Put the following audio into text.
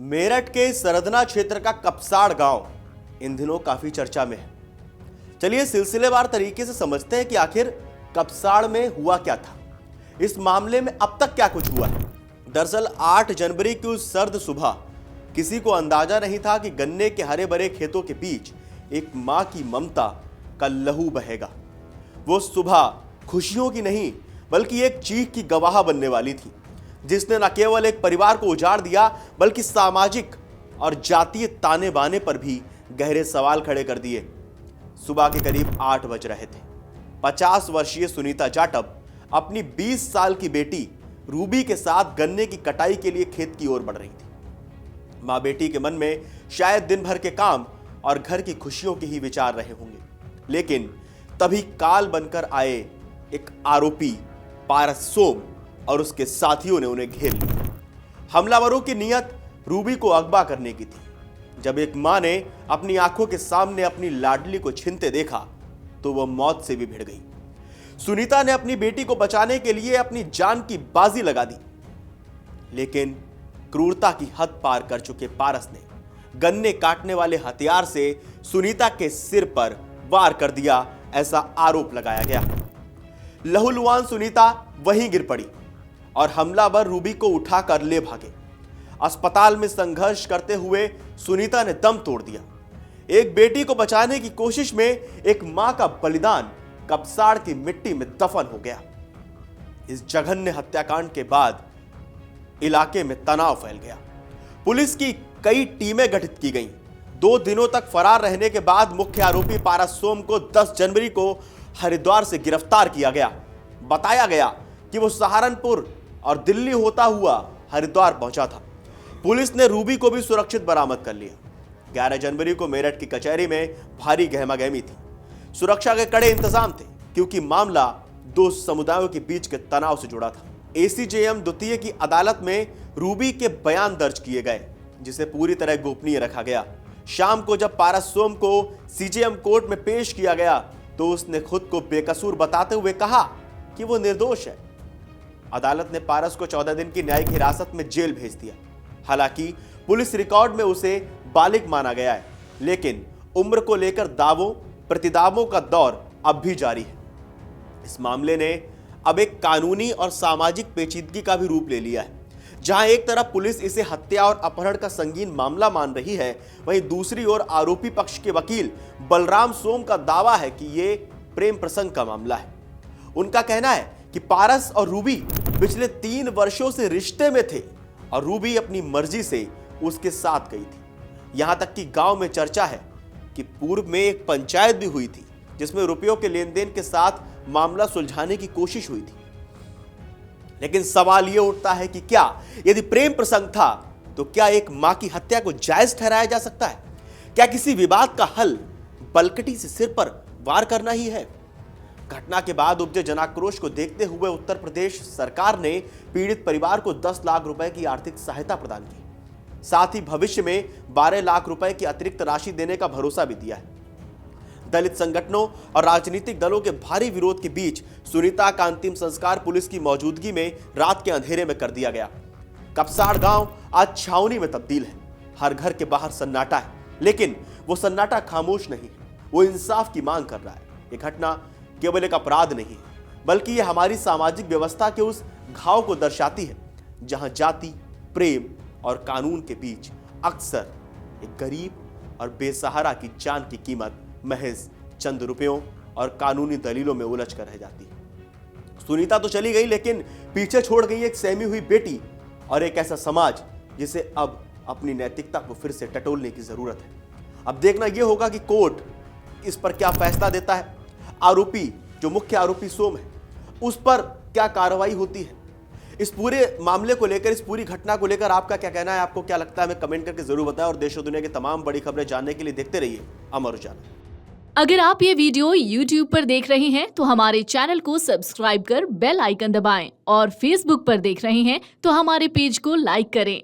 मेरठ के सरदना क्षेत्र का कपसाड़ गांव इन दिनों काफी चर्चा में है। चलिए सिलसिलेवार तरीके से समझते हैं कि आखिर कपसाड़ में हुआ क्या था, इस मामले में अब तक क्या कुछ हुआ है। दरअसल 8 जनवरी की उस सर्द सुबह किसी को अंदाजा नहीं था कि गन्ने के हरे भरे खेतों के बीच एक मां की ममता का लहू बहेगा। वो सुबह खुशियों की नहीं बल्कि एक चीख की गवाह बनने वाली थी, जिसने न केवल एक परिवार को उजाड़ दिया बल्कि सामाजिक और जातीय ताने बाने पर भी गहरे सवाल खड़े कर दिए। सुबह के करीब 8 बज रहे थे। 50 वर्षीय सुनीता जाटव अपनी 20 साल की बेटी रूबी के साथ गन्ने की कटाई के लिए खेत की ओर बढ़ रही थी। मां बेटी के मन में शायद दिन भर के काम और घर की खुशियों के ही विचार रहे होंगे, लेकिन तभी काल बनकर आए एक आरोपी पारस सोम और उसके साथियों ने उन्हें घेर लिया। हमलावरों की नियत रूबी को अगवा करने की थी। जब एक मां ने अपनी आंखों के सामने अपनी लाडली को छीनते देखा तो वह मौत से भी भिड़ गई। सुनीता ने अपनी बेटी को बचाने के लिए अपनी जान की बाजी लगा दी, लेकिन क्रूरता की हद पार कर चुके पारस ने गन्ने काटने वाले हथियार से सुनीता के सिर पर वार कर दिया, ऐसा आरोप लगाया गया। लहूलुहान सुनीता वहीं गिर पड़ी और हमलावर रूबी को उठाकर ले भागे। अस्पताल में संघर्ष करते हुए सुनीता ने दम तोड़ दिया। एक बेटी को बचाने की कोशिश में एक मां का बलिदान कपसाड़ की मिट्टी में दफन हो गया। इस जघन्य हत्याकांड के बाद इलाके में तनाव फैल गया। पुलिस की कई टीमें गठित की गईं। 2 दिनों तक फरार रहने के बाद मुख्य आरोपी पारस सोम को 10 जनवरी को हरिद्वार से गिरफ्तार किया गया। बताया गया कि वो सहारनपुर और दिल्ली होता हुआ हरिद्वार पहुंचा था। पुलिस ने रूबी को भी सुरक्षित बरामद कर लिया। 11 जनवरी को मेरठ की कचहरी में भारी गहमागहमी थी। सुरक्षा के कड़े इंतजाम थे क्योंकि मामला 2 समुदायों के बीच के तनाव से जुड़ा था। एसीजेएम द्वितीय की अदालत में रूबी के बयान दर्ज किए गए, जिसे पूरी तरह गोपनीय रखा गया। शाम को जब पारस सोम को सीजेएम कोर्ट में पेश किया गया तो उसने खुद को बेकसूर बताते हुए कहा कि वो निर्दोष है। अदालत ने पारस को 14 दिन की न्यायिक हिरासत में जेल भेज दिया। हालांकि पुलिस रिकॉर्ड में उसे बालिग माना गया है, लेकिन उम्र को लेकर दावों प्रतिदावों का दौर अब भी जारी है। इस मामले ने अब एक कानूनी और सामाजिक पेचीदगी का भी रूप ले लिया है। जहां एक तरफ पुलिस इसे हत्या और अपहरण का संगीन मामला मान रही है, वहीं दूसरी ओर आरोपी पक्ष के वकील बलराम सोम का दावा है कि यह प्रेम प्रसंग का मामला है। उनका कहना है कि पारस और रूबी पिछले 3 वर्षों से रिश्ते में थे और रूबी अपनी मर्जी से उसके साथ गई थी। यहां तक कि गांव में चर्चा है कि पूर्व में एक पंचायत भी हुई थी जिसमें रुपयों के लेन देन के साथ मामला सुलझाने की कोशिश हुई थी। लेकिन सवाल यह उठता है कि क्या यदि प्रेम प्रसंग था तो क्या एक मां की हत्या को जायज ठहराया जा सकता है? क्या किसी विवाद का हल बलकटी से सिर पर वार करना ही है? घटना के बाद उपजे जनाक्रोश को देखते हुए उत्तर प्रदेश सरकार ने पीड़ित परिवार को 10 लाख रुपए की आर्थिक सहायता प्रदान की। साथ ही भविष्य में 12 लाख रुपए की अतिरिक्त राशि देने का भरोसा भी दिया है। दलित संगठनों और राजनीतिक दलों के भारी विरोध के बीच सुनीता का अंतिम संस्कार पुलिस की मौजूदगी में रात के अंधेरे में कर दिया गया। कपसाड़ गांव आज छावनी में तब्दील है। हर घर के बाहर सन्नाटा है, लेकिन वो सन्नाटा खामोश नहीं है, वो इंसाफ की मांग कर रहा है। ये घटना केवल एक अपराध नहीं है, बल्कि ये हमारी सामाजिक व्यवस्था के उस घाव को दर्शाती है जहां जाति, प्रेम और कानून के बीच अक्सर एक गरीब और बेसहारा की जान की कीमत महज चंद रुपयों और कानूनी दलीलों में उलझ कर रह जाती है। सुनीता तो चली गई, लेकिन पीछे छोड़ गई एक सहमी हुई बेटी और एक ऐसा समाज जिसे अब अपनी नैतिकता को फिर से टटोलने की जरूरत है। अब देखना यह होगा कि कोर्ट इस पर क्या फैसला देता है। आरोपी जो मुख्य आरोपी सोम है, उस पर क्या कार्रवाई होती है। इस पूरे मामले को लेकर, इस पूरी घटना को लेकर आपका क्या कहना है? आपको क्या लगता है? हमें कमेंट करके जरूर बताएं और देश और दुनिया की तमाम बड़ी खबरें जानने के लिए देखते रहिए अमर उजाला। अगर आप ये वीडियो YouTube पर देख रहे हैं तो हमारे चैनल को सब्सक्राइब कर बेल आइकन दबाएं और Facebook पर देख रहे हैं तो हमारे पेज को लाइक करें।